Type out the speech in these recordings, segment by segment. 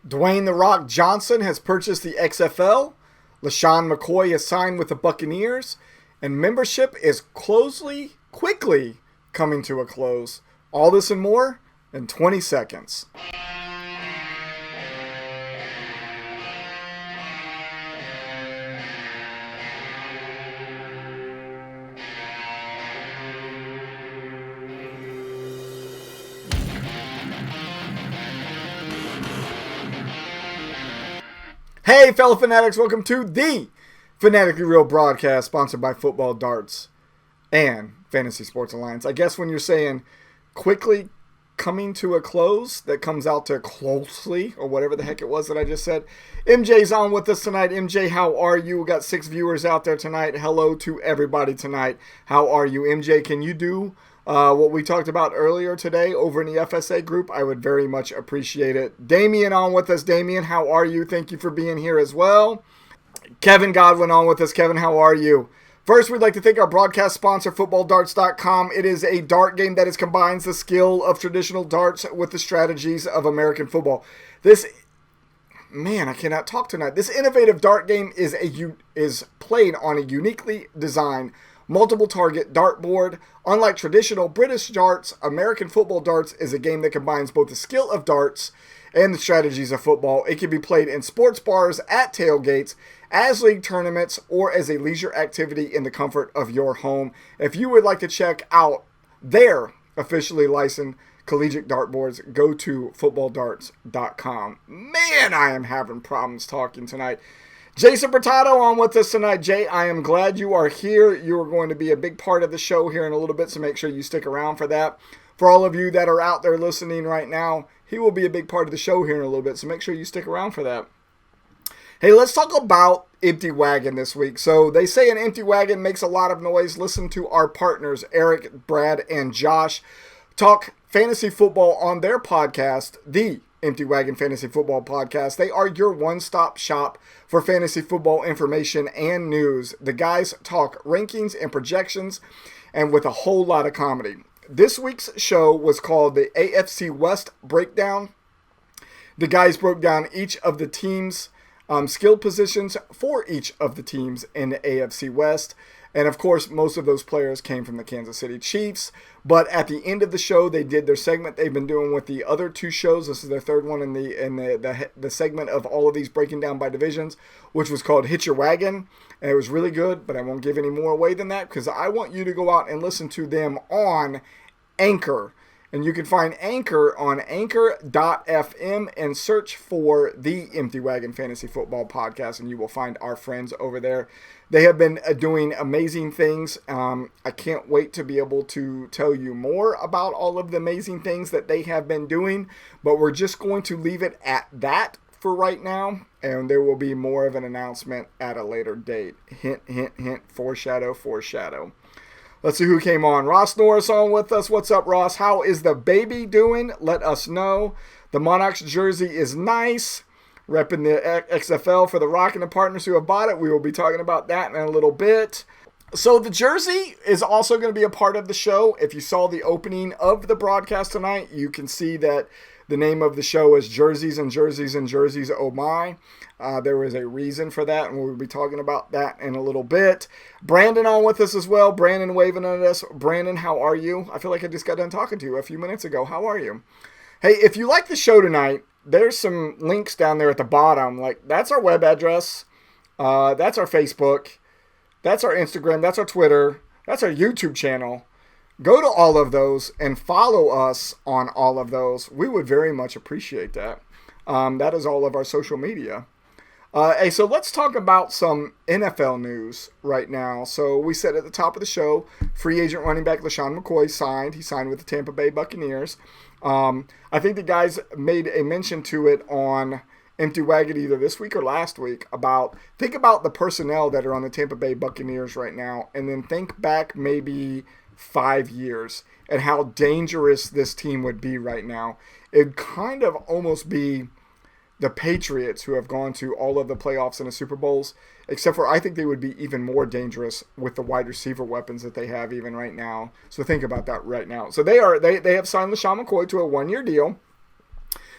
Dwayne "The Rock" Johnson has purchased the XFL. LaShawn McCoy has signed with the Buccaneers. And membership is quickly coming to a close. All this and more in 20 seconds. Hey, fellow fanatics, welcome to the Fanatically Real broadcast, sponsored by Football, Darts, and Fantasy Sports Alliance. I guess when you're saying quickly coming to a close, that comes out to closely, or whatever the heck it was that I just said. MJ's on with us tonight. MJ, how are you? We got 6 viewers out there tonight. Hello to everybody tonight. How are you? MJ, can you do what we talked about earlier today over in the FSA group? I would very much appreciate it. Damien on with us. Damien, how are you? Thank you for being here as well. Kevin Godwin on with us. Kevin, how are you? First, we'd like to thank our broadcast sponsor, FootballDarts.com. It is a dart game that combines the skill of traditional darts with the strategies of American football. I cannot talk tonight. This innovative dart game is played on a uniquely designed multiple target dartboard. Unlike traditional British darts, American football darts is a game that combines both the skill of darts and the strategies of football. It can be played in sports bars, at tailgates, as league tournaments, or as a leisure activity in the comfort of your home. If you would like to check out their officially licensed collegiate dartboards, go to footballdarts.com. Man, I am having problems talking tonight. Jason Bertato on with us tonight. Jay, I am glad you are here. You are going to be a big part of the show here in a little bit, so make sure you stick around for that. For all of you that are out there listening right now, he will be a big part of the show here in a little bit, so make sure you stick around for that. Hey, let's talk about Empty Wagon this week. So they say an empty wagon makes a lot of noise. Listen to our partners, Eric, Brad, and Josh, talk fantasy football on their podcast, the Empty Wagon Fantasy Football Podcast. They are your one-stop shop for fantasy football information and news. The guys talk rankings and projections, and with a whole lot of comedy. This week's show was called the AFC West Breakdown. The guys broke down each of the teams' skill positions for each of the teams in the AFC West. And of course, most of those players came from the Kansas City Chiefs. But at the end of the show, they did their segment they've been doing with the other 2 shows. This is their third one in the segment of all of these breaking down by divisions, which was called Hit Your Wagon. And it was really good, but I won't give any more away than that because I want you to go out and listen to them on Anchor. And you can find Anchor on anchor.fm and search for the Empty Wagon Fantasy Football Podcast, and you will find our friends over there. They have been doing amazing things. I can't wait to be able to tell you more about all of the amazing things that they have been doing, but we're just going to leave it at that for right now, and there will be more of an announcement at a later date. Hint, hint, hint, foreshadow, foreshadow. Let's see who came on. Ross Norris on with us. What's up, Ross? How is the baby doing? Let us know. The Monarchs jersey is nice. Repping the XFL for the Rock and the partners who have bought it. We will be talking about that in a little bit. So the jersey is also going to be a part of the show. If you saw the opening of the broadcast tonight, you can see that the name of the show is Jerseys and Jerseys and Jerseys, oh my. There was a reason for that, and we'll be talking about that in a little bit. Brandon on with us as well. Brandon waving at us. Brandon, how are you? I feel like I just got done talking to you a few minutes ago. How are you? Hey, if you like the show tonight, there's some links down there at the bottom. Like, that's our web address. That's our Facebook. That's our Instagram. That's our Twitter. That's our YouTube channel. Go to all of those and follow us on all of those. We would very much appreciate that. That is all of our social media. Hey, so let's talk about some NFL news right now. So we said at the top of the show, free agent running back LaShawn McCoy signed. He signed with the Tampa Bay Buccaneers. I think the guys made a mention to it on Empty Wagon either this week or last week think about the personnel that are on the Tampa Bay Buccaneers right now, and then think back maybe 5 years and how dangerous this team would be right now. It'd kind of almost be the Patriots, who have gone to all of the playoffs and the Super Bowls, except for I think they would be even more dangerous with the wide receiver weapons that they have even right now. So think about that right now. So they have signed LaShawn McCoy to a 1-year deal.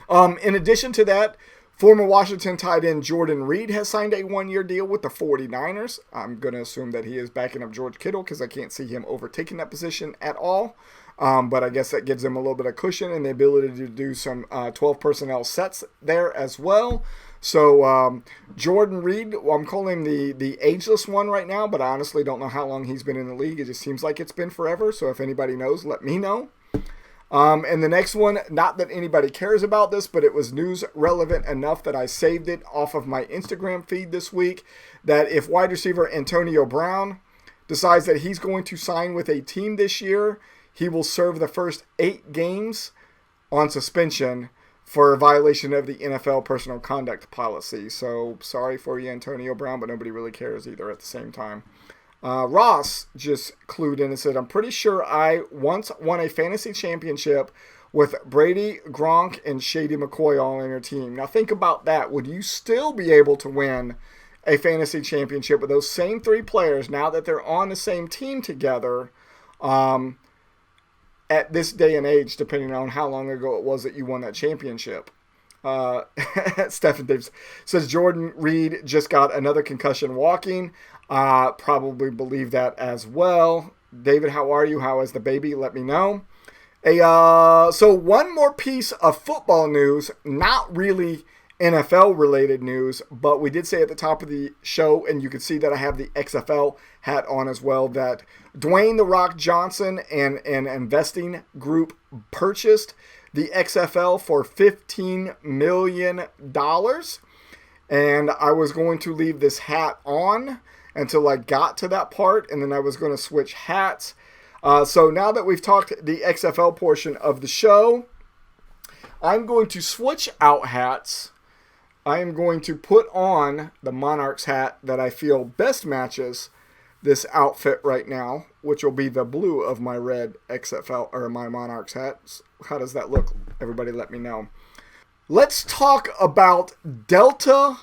In addition to that, Former Washington tight end Jordan Reed has signed a one-year deal with the 49ers. I'm going to assume that he is backing up George Kittle because I can't see him overtaking that position at all. But I guess that gives him a little bit of cushion and the ability to do some 12 personnel sets there as well. So Jordan Reed, I'm calling him the ageless one right now, but I honestly don't know how long he's been in the league. It just seems like it's been forever. So if anybody knows, let me know. And the next one, not that anybody cares about this, but it was news relevant enough that I saved it off of my Instagram feed this week, that if wide receiver Antonio Brown decides that he's going to sign with a team this year, he will serve the first 8 games on suspension for a violation of the NFL personal conduct policy. So sorry for you, Antonio Brown, but nobody really cares either at the same time. Ross just clued in and said, I'm pretty sure I once won a fantasy championship with Brady, Gronk, and Shady McCoy all on your team. Now think about that. Would you still be able to win a fantasy championship with those same 3 players now that they're on the same team together at this day and age, depending on how long ago it was that you won that championship? Stephen Davis says Jordan Reed just got another concussion walking. Probably believe that as well. David, how are you? How is the baby? Let me know. So one more piece of football news, not really NFL related news, but we did say at the top of the show, and you can see that I have the XFL hat on as well, that Dwayne "The Rock" Johnson and an investing group purchased the XFL for $15 million. And I was going to leave this hat on until I got to that part, and then I was going to switch hats. So now that we've talked the XFL portion of the show, I'm going to switch out hats. I am going to put on the Monarchs hat that I feel best matches this outfit right now, which will be the blue of my red XFL or my Monarchs hat. How does that look? Everybody let me know. Let's talk about Delta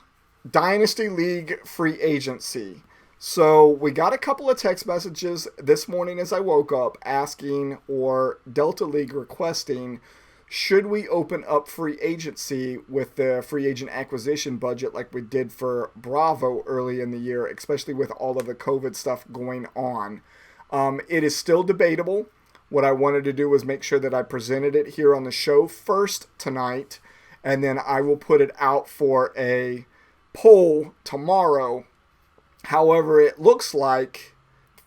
Dynasty League free agency. So we got a couple of text messages this morning as I woke up asking, or Delta League requesting, should we open up free agency with the free agent acquisition budget like we did for Bravo early in the year, especially with all of the COVID stuff going on. It is still debatable. What I wanted to do was make sure that I presented it here on the show first tonight, and then I will put it out for a poll tomorrow. However, it looks like,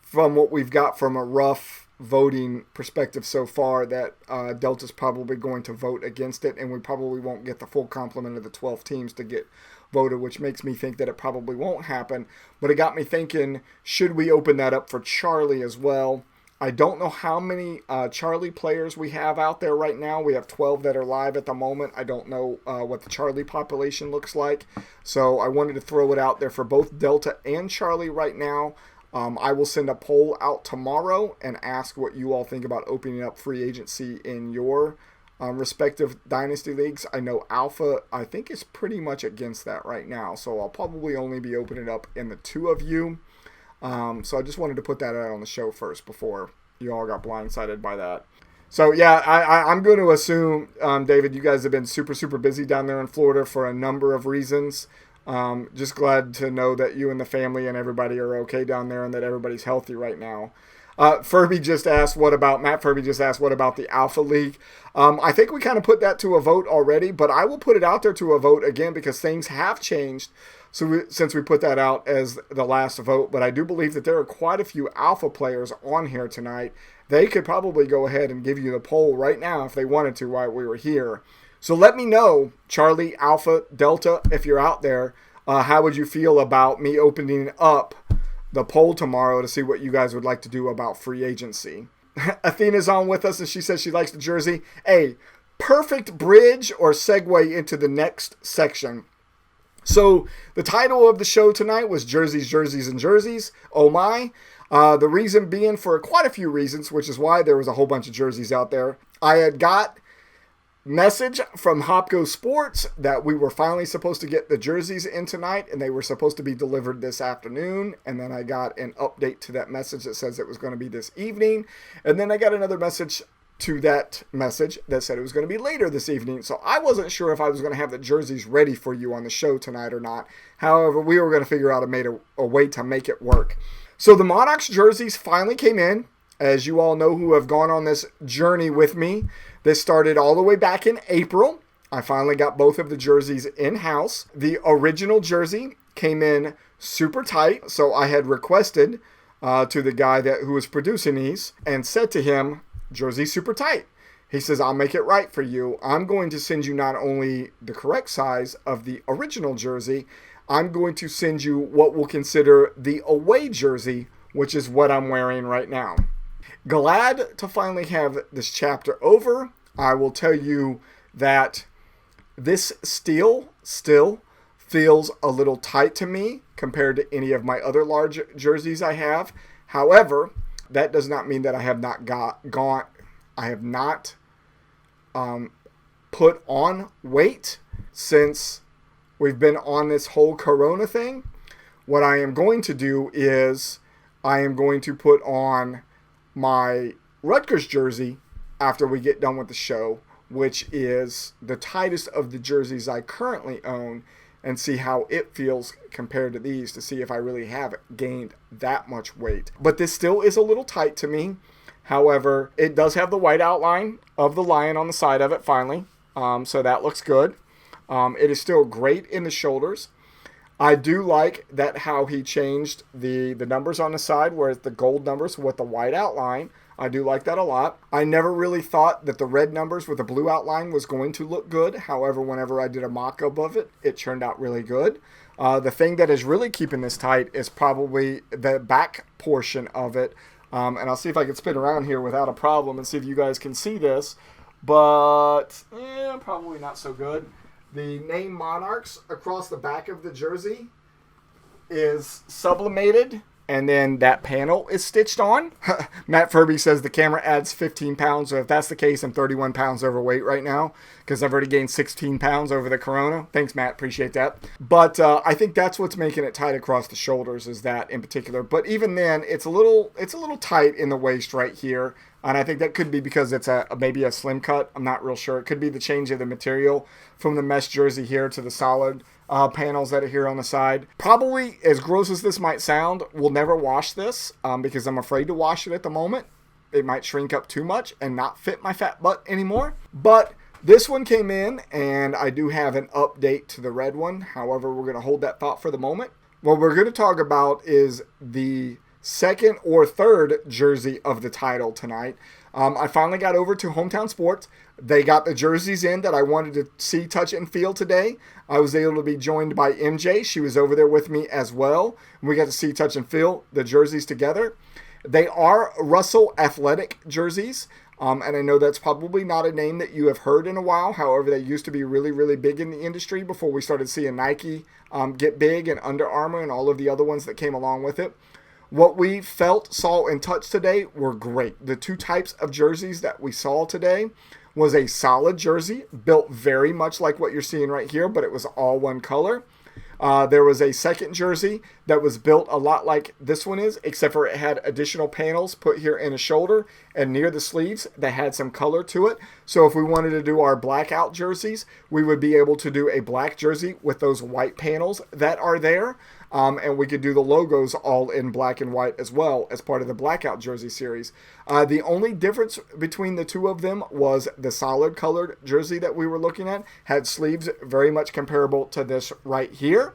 from what we've got from a rough voting perspective so far, that Delta's probably going to vote against it, and we probably won't get the full complement of the 12 teams to get voted, which makes me think that it probably won't happen. But it got me thinking, should we open that up for Charlie as well? I don't know how many Charlie players we have out there right now. We have 12 that are live at the moment. I don't know what the Charlie population looks like. So I wanted to throw it out there for both Delta and Charlie right now. I will send a poll out tomorrow and ask what you all think about opening up free agency in your respective dynasty leagues. I know Alpha, I think, is pretty much against that right now. So I'll probably only be opening up in the 2 of you. So I just wanted to put that out on the show first before you all got blindsided by that. So yeah, I'm going to assume, David, you guys have been super, super busy down there in Florida for a number of reasons. Just glad to know that you and the family and everybody are okay down there and that everybody's healthy right now. Matt Furby just asked, what about the Alpha League? I think we kind of put that to a vote already, but I will put it out there to a vote again because things have changed since we put that out as the last vote. But I do believe that there are quite a few Alpha players on here tonight. They could probably go ahead and give you the poll right now if they wanted to while we were here. So let me know, Charlie, Alpha, Delta, if you're out there, how would you feel about me opening up the poll tomorrow to see what you guys would like to do about free agency? Athena's on with us, and she says she likes the jersey. A perfect bridge or segue into the next section. So the title of the show tonight was Jerseys, Jerseys, and Jerseys. Oh my. The reason being for quite a few reasons, which is why there was a whole bunch of jerseys out there. I had got message from Hopco Sports that we were finally supposed to get the jerseys in tonight, and they were supposed to be delivered this afternoon. And then I got an update to that message that says it was going to be this evening. And then I got another message to that message that said it was going to be later this evening. So I wasn't sure if I was going to have the jerseys ready for you on the show tonight or not. However, we were going to figure out a way to make it work. So the Monarchs jerseys finally came in. As you all know who have gone on this journey with me, this started all the way back in April. I finally got both of the jerseys in-house. The original jersey came in super tight, so I had requested to the guy who was producing these and said to him, jersey super tight. He says, I'll make it right for you. I'm going to send you not only the correct size of the original jersey, I'm going to send you what we'll consider the away jersey, which is what I'm wearing right now. Glad to finally have this chapter over. I will tell you that this still feels a little tight to me compared to any of my other large jerseys I have. However, that does not mean that I have not put on weight since we've been on this whole Corona thing. What I am going to do is I am going to put on my Rutgers jersey after we get done with the show, which is the tightest of the jerseys I currently own, and see how it feels compared to these to see if I really have gained that much weight. But this still is a little tight to me. However, it does have the white outline of the lion on the side of it finally, so that looks good. It is still great in the shoulders. I do like that how he changed the numbers on the side, where it's the gold numbers with the white outline. I do like that a lot. I never really thought that the red numbers with the blue outline was going to look good. However, whenever I did a mock-up of it, it turned out really good. The thing that is really keeping this tight is probably the back portion of it. And I'll see if I can spin around here without a problem and see if you guys can see this. But, probably not so good. The name Monarchs across the back of the jersey is sublimated, and then that panel is stitched on. Matt Furby says the camera adds 15 pounds, so if that's the case, I'm 31 pounds overweight right now because I've already gained 16 pounds over the Corona. Thanks, Matt. Appreciate that. But I think that's what's making it tight across the shoulders, is that in particular. But even then, it's a little tight in the waist right here. And I think that could be because it's maybe a slim cut. I'm not real sure. It could be the change of the material from the mesh jersey here to the solid panels that are here on the side. Probably, as gross as this might sound, we'll never wash this because I'm afraid to wash it at the moment. It might shrink up too much and not fit my fat butt anymore. But this one came in, and I do have an update to the red one. However, we're going to hold that thought for the moment. What we're going to talk about is the second or third jersey of the title tonight. I finally got over to Hometown Sports. They got the jerseys in that I wanted to see, touch, and feel today. I was able to be joined by MJ. She was over there with me as well. We got to see, touch, and feel the jerseys together. They are Russell Athletic jerseys. And I know that's probably not a name that you have heard in a while. However, they used to be really, really big in the industry before we started seeing Nike get big, and Under Armour and all of the other ones that came along with it. What we felt, saw, and touched today were great. The two types of jerseys that we saw today was a solid jersey, built very much like what you're seeing right here, but it was all one color. There was a second jersey that was built a lot like this one is, except for it had additional panels put here in the shoulder and near the sleeves that had some color to it. So if we wanted to do our blackout jerseys, we would be able to do a black jersey with those white panels that are there. And we could do the logos all in black and white as well as part of the blackout jersey series. The only difference between the two of them was the solid colored jersey that we were looking at had sleeves very much comparable to this right here.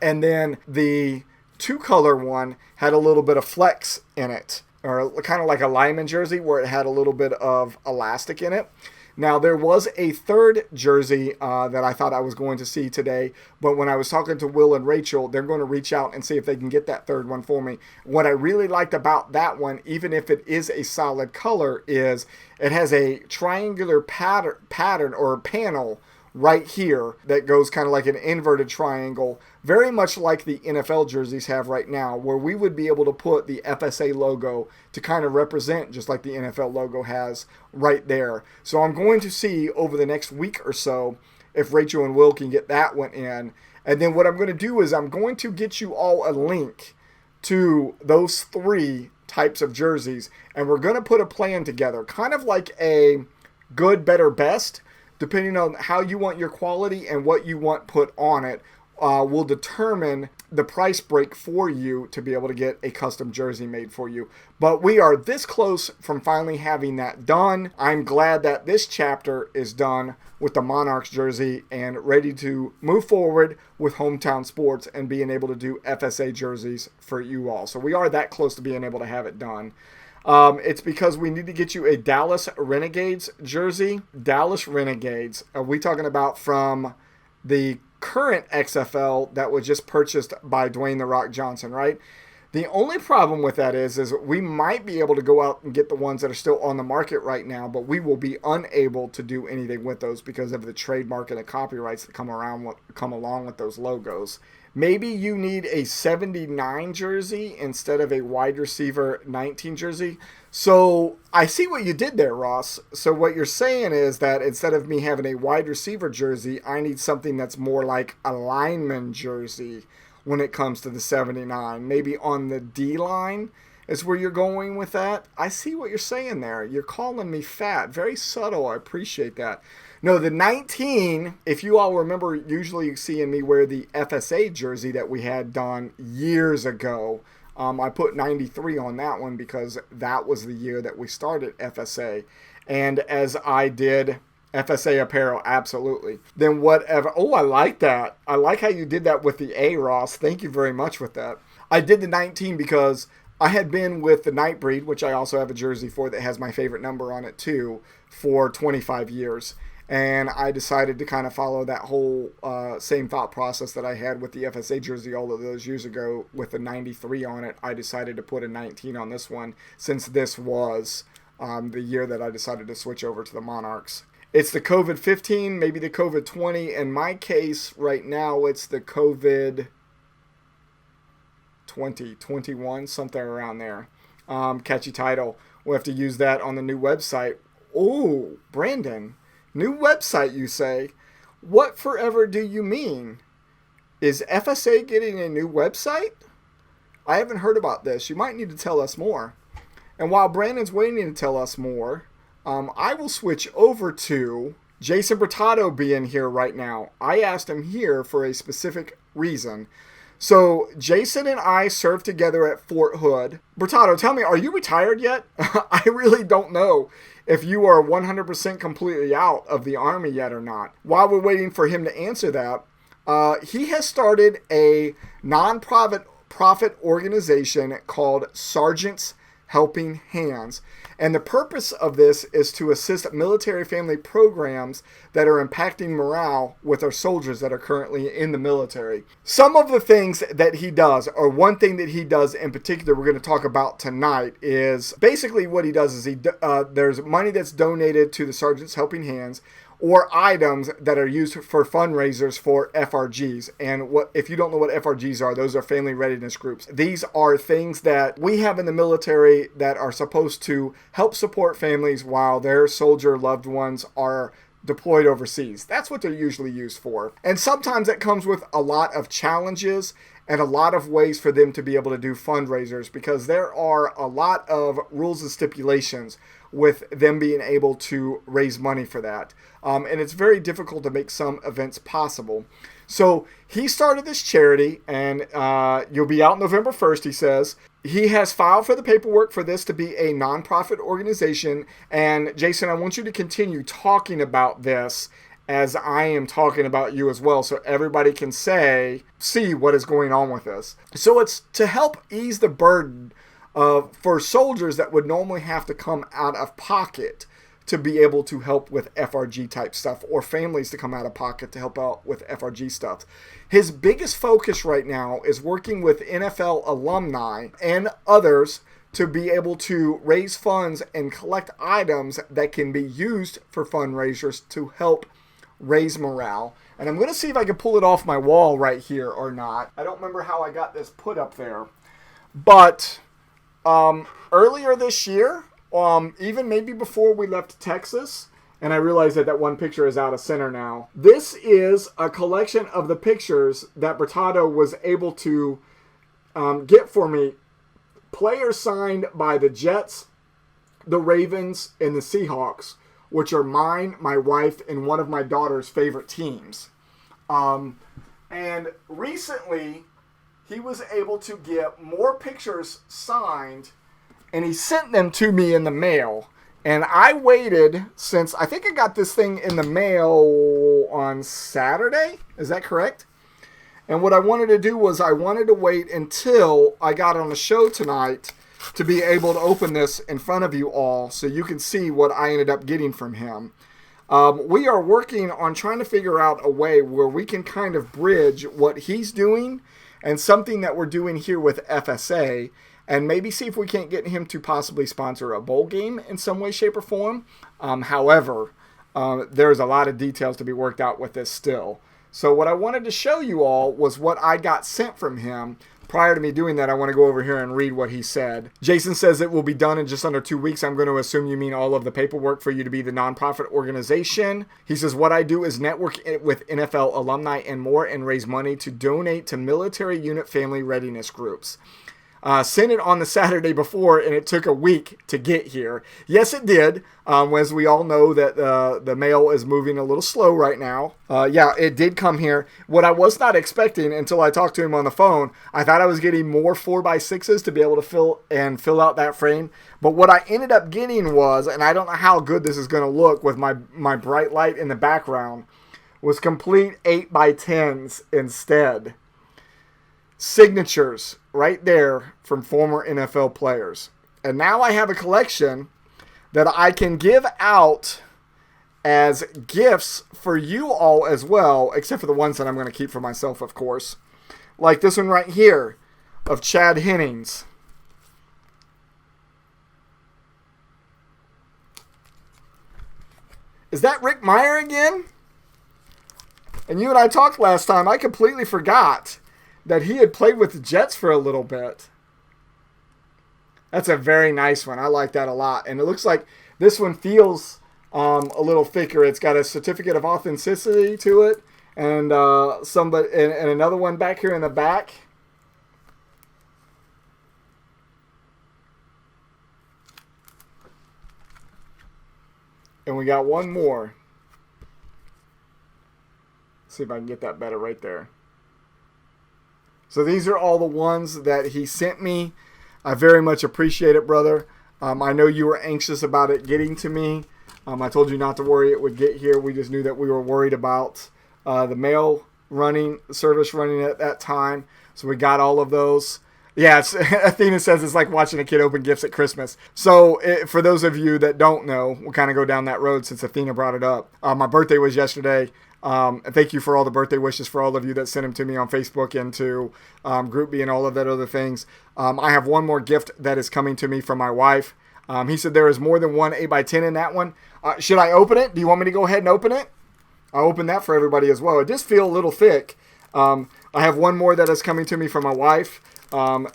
And then the two color one had a little bit of flex in it, or kind of like a lineman jersey where it had a little bit of elastic in it. Now, there was a third jersey that I thought I was going to see today, but when I was talking to Will and Rachel, they're going to reach out and see if they can get that third one for me. What I really liked about that one, even if it is a solid color, is it has a triangular pattern or panel right here that goes kind of like an inverted triangle, very much like the NFL jerseys have right now, where we would be able to put the FSA logo to kind of represent just like the NFL logo has right there. So I'm going to see over the next week or so if Rachel and Will can get that one in. And then what I'm going to do is I'm going to get you all a link to those three types of jerseys, and we're going to put a plan together, kind of like a good, better, best, depending on how you want your quality and what you want put on it. Will determine the price break for you to be able to get a custom jersey made for you. But we are this close from finally having that done. I'm glad that this chapter is done with the Monarchs jersey and ready to move forward with Hometown Sports and being able to do FSA jerseys for you all. So we are that close to being able to have it done. It's because we need to get you a Dallas Renegades jersey. Dallas Renegades. Are we talking about from the current XFL that was just purchased by Dwayne "The Rock" Johnson, right? The only problem with that is we might be able to go out and get the ones that are still on the market right now, but we will be unable to do anything with those because of the trademark and the copyrights that come along with those logos. Maybe you need a 79 jersey instead of a wide receiver 19 jersey. So I see what you did there, Ross. So what you're saying is that instead of me having a wide receiver jersey, I need something that's more like a lineman jersey when it comes to the 79. Maybe on the D-line is where you're going with that. I see what you're saying there. You're calling me fat. Very subtle. I appreciate that. No, the 19, if you all remember usually seeing me wear the FSA jersey that we had done years ago, I put 93 on that one because that was the year that we started FSA. And as I did FSA apparel, absolutely. Then whatever. Oh, I like that. I like how you did that with the A, Ross. Thank you very much with that. I did the 19 because I had been with the Nightbreed, which I also have a jersey for that has my favorite number on it too, for 25 years. And I decided to kind of follow that whole same thought process that I had with the FSA jersey all of those years ago with the 93 on it. I decided to put a 19 on this one since this was the year that I decided to switch over to the Monarchs. It's the COVID-15, maybe the COVID-20. In my case, right now, it's the COVID-20, 21, something around there. Catchy title. We'll have to use that on the new website. Oh, Brandon. New website, you say? What forever do you mean? Is FSA getting a new website? I haven't heard about this. You might need to tell us more. And while Brandon's waiting to tell us more, I will switch over to Jason Bertato being here right now. I asked him here for a specific reason. So Jason and I served together at Fort Hood. Bertato, tell me, are you retired yet? I really don't know if you are 100% completely out of the Army yet or not. While we're waiting for him to answer that, he has started a non-profit organization called Sergeants Helping Hands. And the purpose of this is to assist military family programs that are impacting morale with our soldiers that are currently in the military. Some of the things that he does, or one thing that he does in particular we're going to talk about tonight, is basically what he does is there's money that's donated to the Sergeants Helping Hands, or items that are used for fundraisers for FRGs. And if you don't know what FRGs are, those are family readiness groups. These are things that we have in the military that are supposed to help support families while their soldier loved ones are deployed overseas. That's what they're usually used for. And sometimes that comes with a lot of challenges and a lot of ways for them to be able to do fundraisers, because there are a lot of rules and stipulations with them being able to raise money for that. And it's very difficult to make some events possible. So he started this charity, and you'll be out November 1st, he says. He has filed for the paperwork for this to be a nonprofit organization. And Jason, I want you to continue talking about this as I am talking about you as well, so everybody can see what is going on with this. So it's to help ease the burden for soldiers that would normally have to come out of pocket to be able to help with FRG type stuff, or families to come out of pocket to help out with FRG stuff. His biggest focus right now is working with NFL alumni and others to be able to raise funds and collect items that can be used for fundraisers to help raise morale. And I'm going to see if I can pull it off my wall right here or not. I don't remember how I got this put up there. But earlier this year, even maybe before we left Texas, and I realize that one picture is out of center now. This is a collection of the pictures that Bertato was able to get for me players signed by the Jets, the Ravens, and the Seahawks, which are mine, my wife, and one of my daughter's favorite teams. And recently, he was able to get more pictures signed, and he sent them to me in the mail. And I waited since, I think I got this thing in the mail on Saturday. Is that correct? And what I wanted to do was I wanted to wait until I got on the show tonight to be able to open this in front of you all so you can see what I ended up getting from him. We are working on trying to figure out a way where we can kind of bridge what he's doing and something that we're doing here with FSA, and maybe see if we can't get him to possibly sponsor a bowl game in some way, shape, or form. However, there's a lot of details to be worked out with this still. So what I wanted to show you all was what I got sent from him. Prior to me doing that, I want to go over here and read what he said. Jason says it will be done in just under 2 weeks. I'm going to assume you mean all of the paperwork for you to be the nonprofit organization. He says, what I do is network with NFL alumni and more and raise money to donate to military unit family readiness groups. Sent it on the Saturday before, and it took a week to get here. Yes, it did. As we all know that the mail is moving a little slow right now. Yeah, it did come here. What I was not expecting until I talked to him on the phone, I thought I was getting more 4x6s to be able to fill out that frame. But what I ended up getting was, and I don't know how good this is going to look with my bright light in the background, was complete 8x10s instead. Signatures right there from former NFL players. And now I have a collection that I can give out as gifts for you all as well, except for the ones that I'm going to keep for myself, of course. Like this one right here of Chad Hennings. Is that Rick Meyer again? And you and I talked last time. I completely forgot that he had played with the Jets for a little bit. That's a very nice one. I like that a lot. And it looks like this one feels a little thicker. It's got a certificate of authenticity to it. And and another one back here in the back. And we got one more. Let's see if I can get that better right there. So these are all the ones that he sent me. I very much appreciate it, brother. I know you were anxious about it getting to me. I told you not to worry, it would get here. We just knew that we were worried about the mail service running at that time. So we got all of those. Yeah, Athena says it's like watching a kid open gifts at Christmas. So for those of you that don't know, we'll kind of go down that road since Athena brought it up. My birthday was yesterday. And thank you for all the birthday wishes for all of you that sent them to me on Facebook and to GroupMe and all of that other things. I have one more gift that is coming to me from my wife. He said there is more than one 8x10 in that one. Should I open it? Do you want me to go ahead and open it? I'll open that for everybody as well. It does feel a little thick. I have one more that is coming to me from my wife.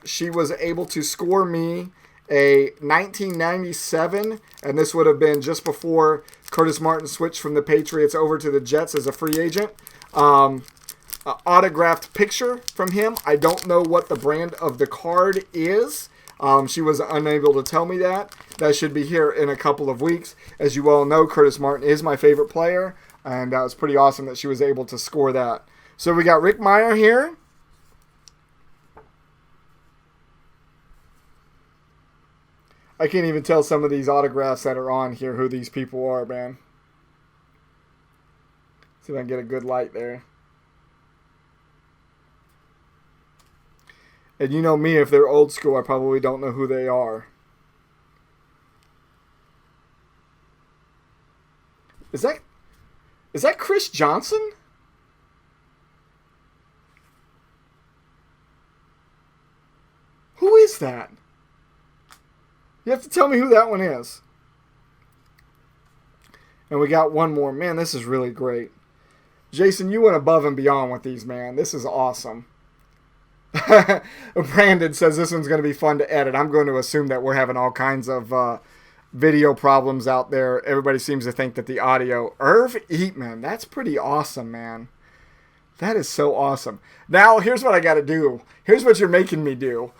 She was able to score me a 1997, and this would have been just before Curtis Martin switched from the Patriots over to the Jets as a free agent. Autographed picture from him. I don't know what the brand of the card is. She was unable to tell me that. That should be here in a couple of weeks. As you all know, Curtis Martin is my favorite player, and it's pretty awesome that she was able to score that. So we got Rick Meyer here. I can't even tell some of these autographs that are on here who these people are, man. See if I can get a good light there. And you know me, if they're old school, I probably don't know who they are. Is that Chris Johnson? Who is that? You have to tell me who that one is. And we got one more. Man, this is really great. Jason, you went above and beyond with these, man. This is awesome. Brandon says this one's going to be fun to edit. I'm going to assume that we're having all kinds of video problems out there. Everybody seems to think that the audio... Irv Eatman, that's pretty awesome, man. That is so awesome. Now, here's what I got to do. Here's what you're making me do.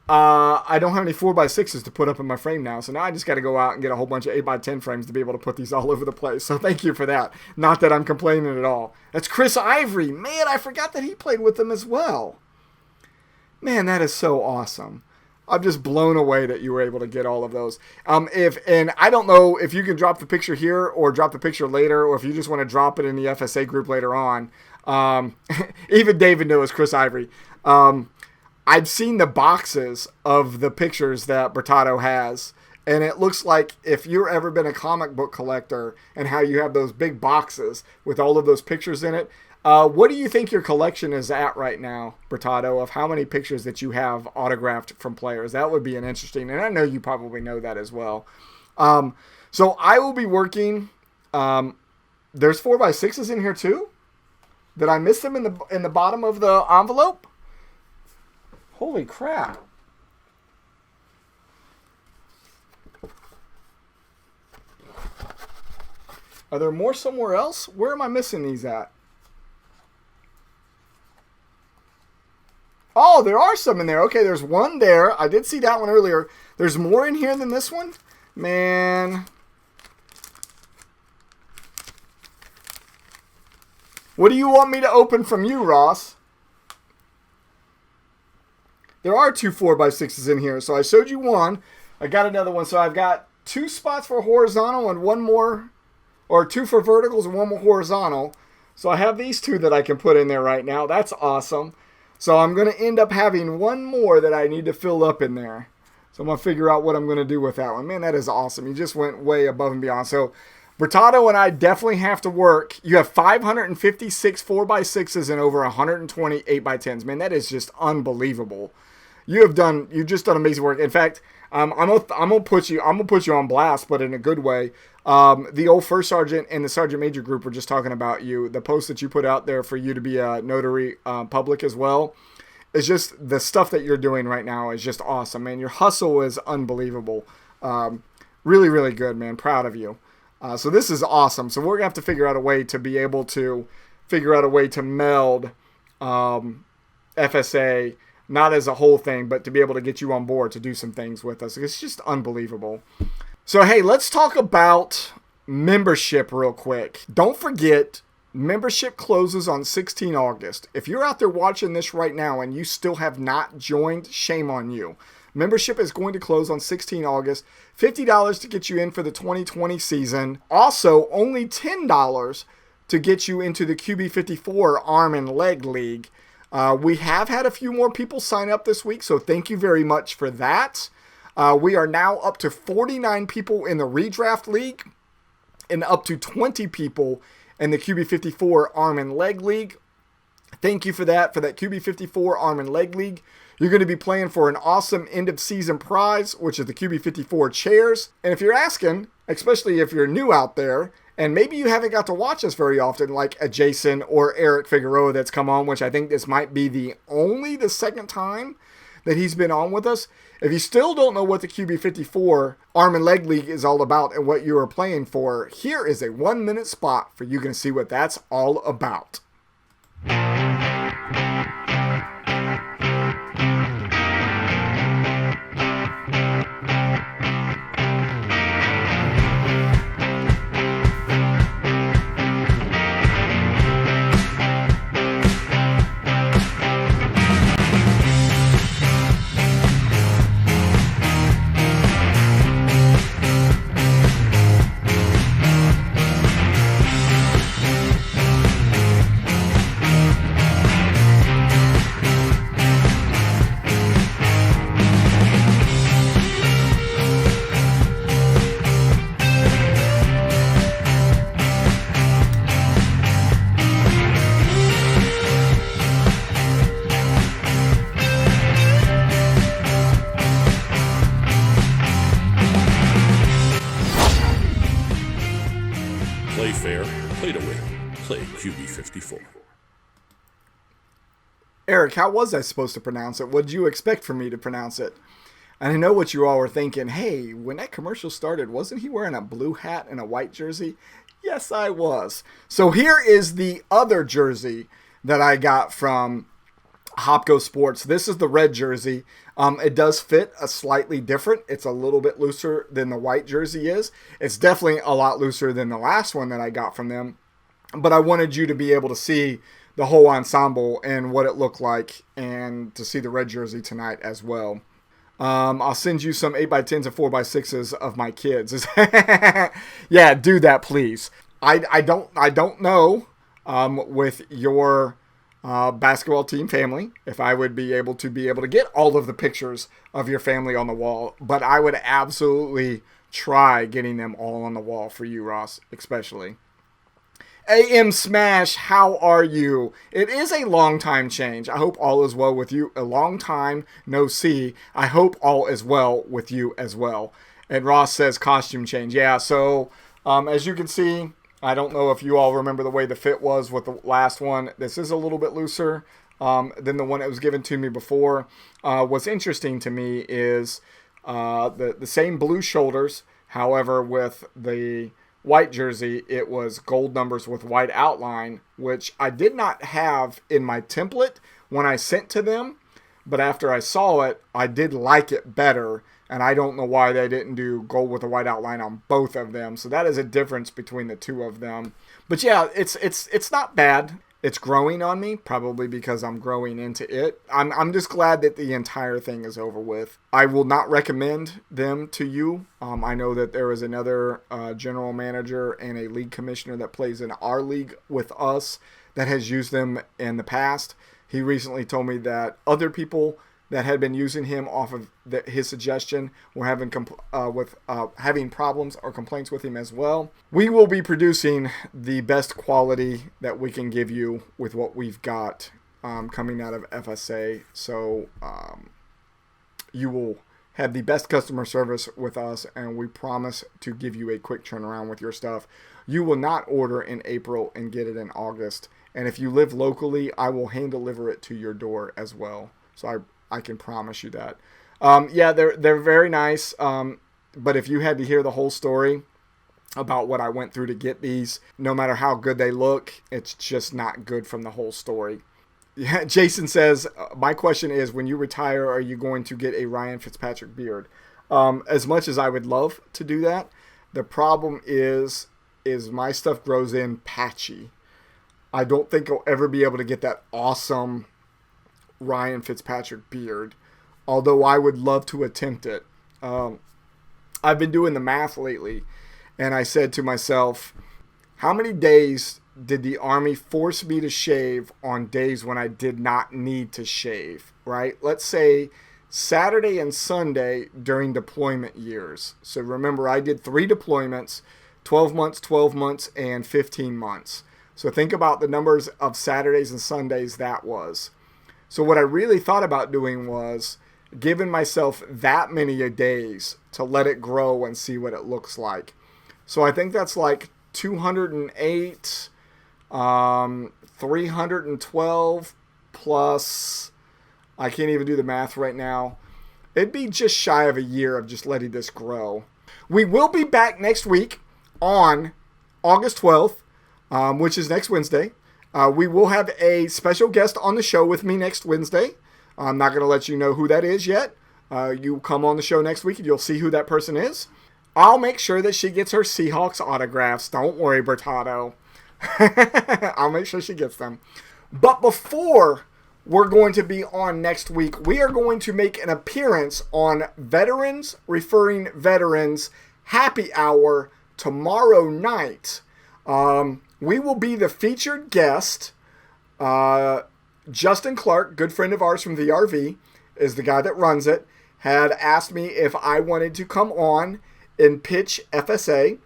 I don't have any 4x6s to put up in my frame now, so now I just got to go out and get a whole bunch of 8x10 frames to be able to put these all over the place. So thank you for that. Not that I'm complaining at all. That's Chris Ivory. Man, I forgot that he played with them as well. Man, that is so awesome. I'm just blown away that you were able to get all of those. And I don't know if you can drop the picture here or drop the picture later, or if you just want to drop it in the FSA group later on. Even David knows Chris Ivory. I've seen the boxes of the pictures that Bertado has, and it looks like if you've ever been a comic book collector and how you have those big boxes with all of those pictures in it, what do you think your collection is at right now, Bertado, of how many pictures that you have autographed from players? That would be an interesting, and I know you probably know that as well. So I will be working, there's 4x6s in here too? Did I miss them in the bottom of the envelope? Holy crap. Are there more somewhere else? Where am I missing these at? Oh, there are some in there. Okay, there's one there. I did see that one earlier. There's more in here than this one? Man. What do you want me to open from you, Ross? There are 2 4x6s in here. So I showed you one. I got another one. So I've got 2 spots for horizontal and one more, or 2 for verticals and one more horizontal. So I have these 2 that I can put in there right now. That's awesome. So I'm going to end up having one more that I need to fill up in there. So I'm going to figure out what I'm going to do with that one. Man, that is awesome. You just went way above and beyond. So Bertado and I definitely have to work. You have 556 4x6s and over 120 8x10s. Man, that is just unbelievable. You've just done amazing work. In fact, I'm gonna put you on blast, but in a good way. The old first sergeant and the sergeant major group were just talking about you. The post that you put out there for you to be a notary public as well. It's just the stuff that you're doing right now is just awesome, man. Your hustle is unbelievable. Really, really good, man. Proud of you. So this is awesome. So we're gonna have to figure out a way to be able to meld FSA. Not as a whole thing, but to be able to get you on board to do some things with us. It's just unbelievable. So, hey, let's talk about membership real quick. Don't forget, membership closes on 16 August. If you're out there watching this right now and you still have not joined, shame on you. Membership is going to close on 16 August. $50 to get you in for the 2020 season. Also, only $10 to get you into the QB54 Arm and Leg League. We have had a few more people sign up this week, so thank you very much for that. We are now up to 49 people in the Redraft League and up to 20 people in the QB54 Arm and Leg League. Thank you for that QB54 Arm and Leg League. You're going to be playing for an awesome end-of-season prize, which is the QB54 chairs. And if you're asking, especially if you're new out there, and maybe you haven't got to watch us very often, like a Jason or Eric Figueroa that's come on, which I think this might be the second time that he's been on with us. If you still don't know what the QB54 Arm and Leg League is all about and what you are playing for, here is a 1-minute spot for you to see what that's all about. Play fair, play to win. Play QB54. Eric, how was I supposed to pronounce it? What did you expect from me to pronounce it? And I know what you all were thinking. Hey, when that commercial started, wasn't he wearing a blue hat and a white jersey? Yes, I was. So here is the other jersey that I got from Hopco Sports. This is the red jersey. It does fit a slightly different. It's a little bit looser than the white jersey is. It's definitely a lot looser than the last one that I got from them. But I wanted you to be able to see the whole ensemble and what it looked like, and to see the red jersey tonight as well. I'll send you some 8x10s and 4x6s of my kids. Yeah, do that, please. I don't know with your basketball team family if I would be able to get all of the pictures of your family on the wall, but I would absolutely try getting them all on the wall for you, Ross, especially. AM Smash, how are you? It is a long time change. I hope all is well with you. A long time no see. I hope all is well with you as well. And Ross says costume change. Yeah, so as you can see, I don't know if you all remember the way the fit was with the last one. This is a little bit looser than the one that was given to me before. What's interesting to me is the same blue shoulders. However, with the white jersey, it was gold numbers with white outline, which I did not have in my template when I sent to them. But after I saw it, I did like it better. And I don't know why they didn't do gold with a white outline on both of them. So that is a difference between the two of them. But yeah, it's not bad. It's growing on me, probably because I'm growing into it. I'm just glad that the entire thing is over with. I will not recommend them to you. I know that there is another general manager and a league commissioner that plays in our league with us that has used them in the past. He recently told me that other people that had been using him off of his suggestion were having problems or complaints with him as well. We will be producing the best quality that we can give you with what we've got coming out of FSA. So you will have the best customer service with us, and we promise to give you a quick turnaround with your stuff. You will not order in April and get it in August. And if you live locally, I will hand deliver it to your door as well. So I can promise you that. Yeah, they're very nice. But if you had to hear the whole story about what I went through to get these, no matter how good they look, it's just not good from the whole story. Yeah, Jason says, my question is, when you retire, are you going to get a Ryan Fitzpatrick beard? As much as I would love to do that, the problem is my stuff grows in patchy. I don't think I'll ever be able to get that awesome Ryan Fitzpatrick beard, although I would love to attempt it. I've been doing the math lately, and I said to myself, how many days did the Army force me to shave on days when I did not need to shave, right? Let's say Saturday and Sunday during deployment years. So remember, I did 3 deployments, 12 months, and 15 months. So think about the numbers of Saturdays and Sundays that was. So what I really thought about doing was giving myself that many days to let it grow and see what it looks like. So I think that's like 208, 312 plus, I can't even do the math right now. It'd be just shy of a year of just letting this grow. We will be back next week on August 12th, which is next Wednesday. We will have a special guest on the show with me next Wednesday. I'm not going to let you know who that is yet. You come on the show next week and you'll see who that person is. I'll make sure that she gets her Seahawks autographs. Don't worry, Bertado. I'll make sure she gets them. But before we're going to be on next week, we are going to make an appearance on Veterans Referring Veterans Happy Hour tomorrow night. We will be the featured guest. Justin Clark, good friend of ours from VRV, is the guy that runs it, had asked me if I wanted to come on and pitch FSA.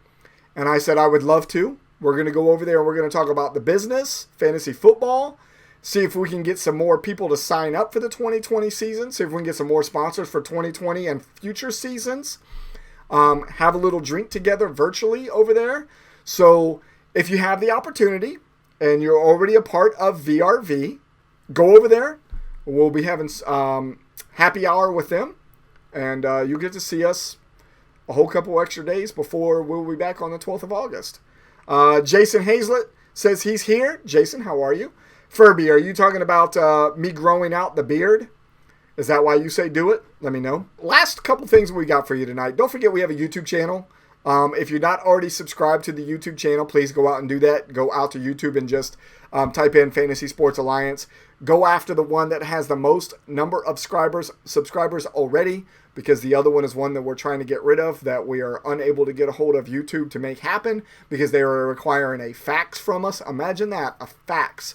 And I said I would love to. We're going to go over there and we're going to talk about the business, fantasy football, see if we can get some more people to sign up for the 2020 season, see if we can get some more sponsors for 2020 and future seasons. Have a little drink together virtually over there. So if you have the opportunity and you're already a part of VRV, go over there. We'll be having happy hour with them, and you'll get to see us a whole couple extra days before we'll be back on the 12th of August. Jason Hazlett says he's here. Jason, how are you? Furby, are you talking about me growing out the beard? Is that why you say do it? Let me know. Last couple things we got for you tonight. Don't forget we have a YouTube channel. If you're not already subscribed to the YouTube channel, please go out and do that. Go out to YouTube and just type in Fantasy Sports Alliance. Go after the one that has the most number of subscribers already, because the other one is one that we're trying to get rid of, that we are unable to get a hold of YouTube to make happen because they are requiring a fax from us. Imagine that, a fax.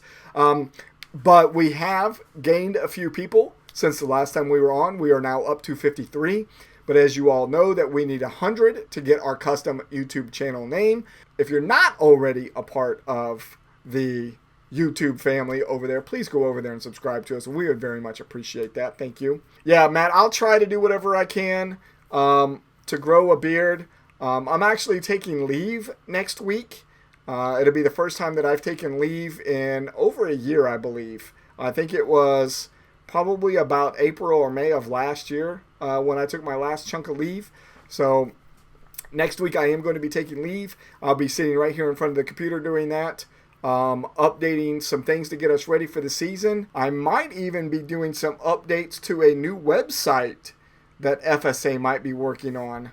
But we have gained a few people since the last time we were on. We are now up to 53. But as you all know, that we need 100 to get our custom YouTube channel name. If you're not already a part of the YouTube family over there, please go over there and subscribe to us. We would very much appreciate that. Thank you. Yeah, Matt, I'll try to do whatever I can to grow a beard. I'm actually taking leave next week. It'll be the first time that I've taken leave in over a year, I believe. I think it was probably about April or May of last year when I took my last chunk of leave. So next week I am going to be taking leave. I'll be sitting right here in front of the computer doing that, updating some things to get us ready for the season. I might even be doing some updates to a new website that FSA might be working on.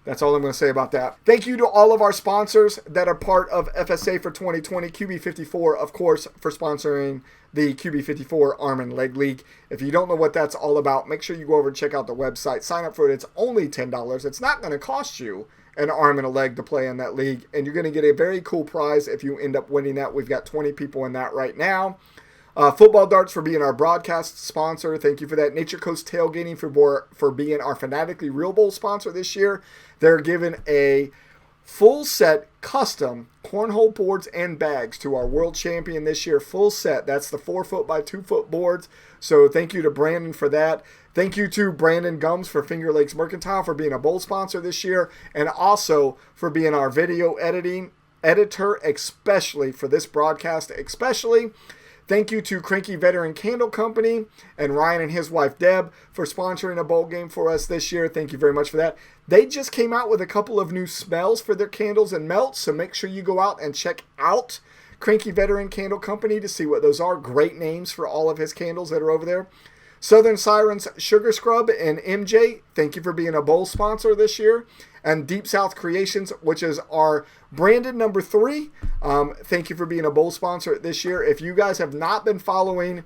That's all I'm going to say about that. Thank you to all of our sponsors that are part of FSA for 2020. QB54, of course, for sponsoring the QB54 Arm and Leg League. If you don't know what that's all about, make sure you go over and check out the website. Sign up for it. It's only $10. It's not going to cost you an arm and a leg to play in that league. And you're going to get a very cool prize if you end up winning that. We've got 20 people in that right now. Football Darts for being our broadcast sponsor. Thank you for that. Nature Coast Tailgating for being our Fanatically Real Bowl sponsor this year. They're giving a full set custom cornhole boards and bags to our world champion this year. Full set. That's the 4-foot by 2-foot boards. So thank you to Brandon for that. Thank you to Brandon Gums for Finger Lakes Mercantile for being a bowl sponsor this year, and also for being our video editor, especially for this broadcast, especially. Thank you to Cranky Veteran Candle Company and Ryan and his wife Deb for sponsoring a bowl game for us this year. Thank you very much for that. They just came out with a couple of new smells for their candles and melts, so make sure you go out and check out Cranky Veteran Candle Company to see what those are. Great names for all of his candles that are over there. Southern Sirens Sugar Scrub and MJ, thank you for being a bowl sponsor this year. And Deep South Creations, which is our branded number 3. Thank you for being a bowl sponsor this year. If you guys have not been following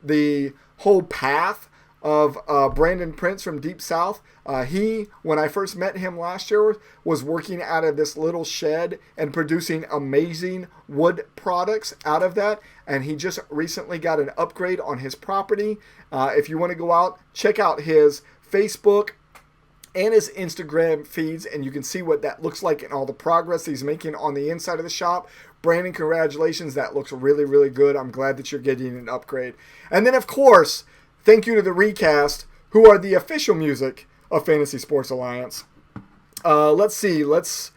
the whole path of Brandon Prince from Deep South, when I first met him last year, was working out of this little shed and producing amazing wood products out of that. And he just recently got an upgrade on his property. If you want to go out, check out his Facebook and his Instagram feeds, and you can see what that looks like and all the progress he's making on the inside of the shop. Brandon, congratulations. That looks really, really good. I'm glad that you're getting an upgrade. And then, of course, thank you to the Recast, who are the official music of Fantasy Sports Alliance. Let's see. Let's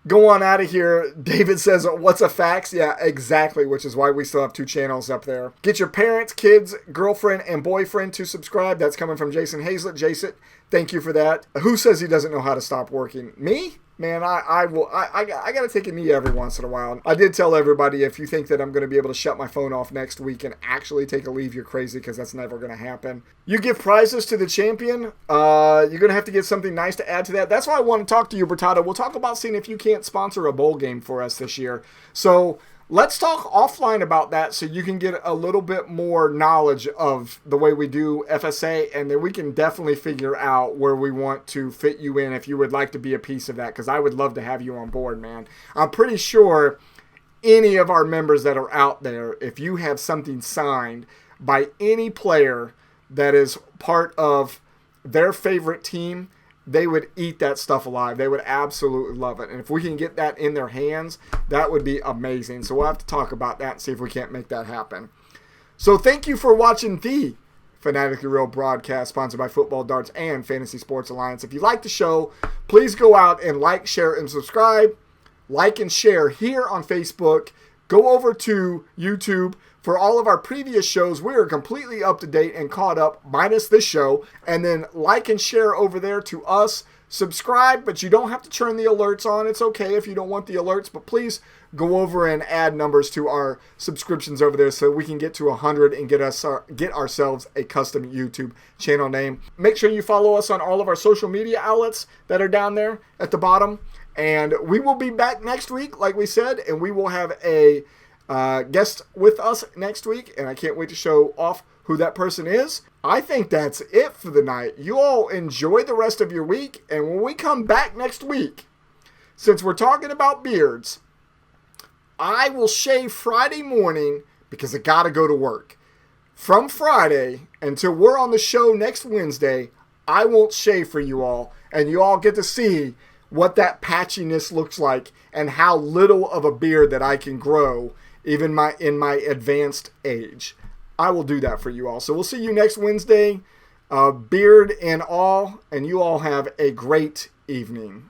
go on out of here. David says, what's a fax? Yeah, exactly, which is why we still have 2 channels up there. Get your parents, kids, girlfriend, and boyfriend to subscribe. That's coming from Jason Hazlett. Jason, thank you for that. Who says he doesn't know how to stop working? Me? Man, I got to take a knee every once in a while. I did tell everybody, if you think that I'm going to be able to shut my phone off next week and actually take a leave, you're crazy, because that's never going to happen. You give prizes to the champion. You're going to have to get something nice to add to that. That's why I want to talk to you, Bertado. We'll talk about seeing if you can't sponsor a bowl game for us this year. So let's talk offline about that so you can get a little bit more knowledge of the way we do FSA, and then we can definitely figure out where we want to fit you in if you would like to be a piece of that, because I would love to have you on board, man. I'm pretty sure any of our members that are out there, if you have something signed by any player that is part of their favorite team, they would eat that stuff alive. They would absolutely love it. And if we can get that in their hands, that would be amazing. So we'll have to talk about that and see if we can't make that happen. So thank you for watching the Fanatically Real broadcast, sponsored by Football Darts and Fantasy Sports Alliance. If you like the show, please go out and like, share, and subscribe. Like and share here on Facebook. Go over to YouTube. For all of our previous shows, we are completely up to date and caught up, minus this show. And then like and share over there to us subscribe, but you don't have to turn the alerts on. It's okay if you don't want the alerts, but please go over and add numbers to our subscriptions over there so we can get to 100 and get ourselves a custom YouTube channel name. Make sure you follow us on all of our social media outlets that are down there at the bottom. And we will be back next week, like we said, and we will have a guest with us next week, and I can't wait to show off who that person is. I think that's it for the night. You all enjoy the rest of your week, and when we come back next week, since we're talking about beards, I will shave Friday morning because I gotta go to work. From Friday until we're on the show next Wednesday, I won't shave for you all, and you all get to see what that patchiness looks like and how little of a beard that I can grow even in my advanced age. I will do that for you all. So we'll see you next Wednesday, beard and all, and you all have a great evening.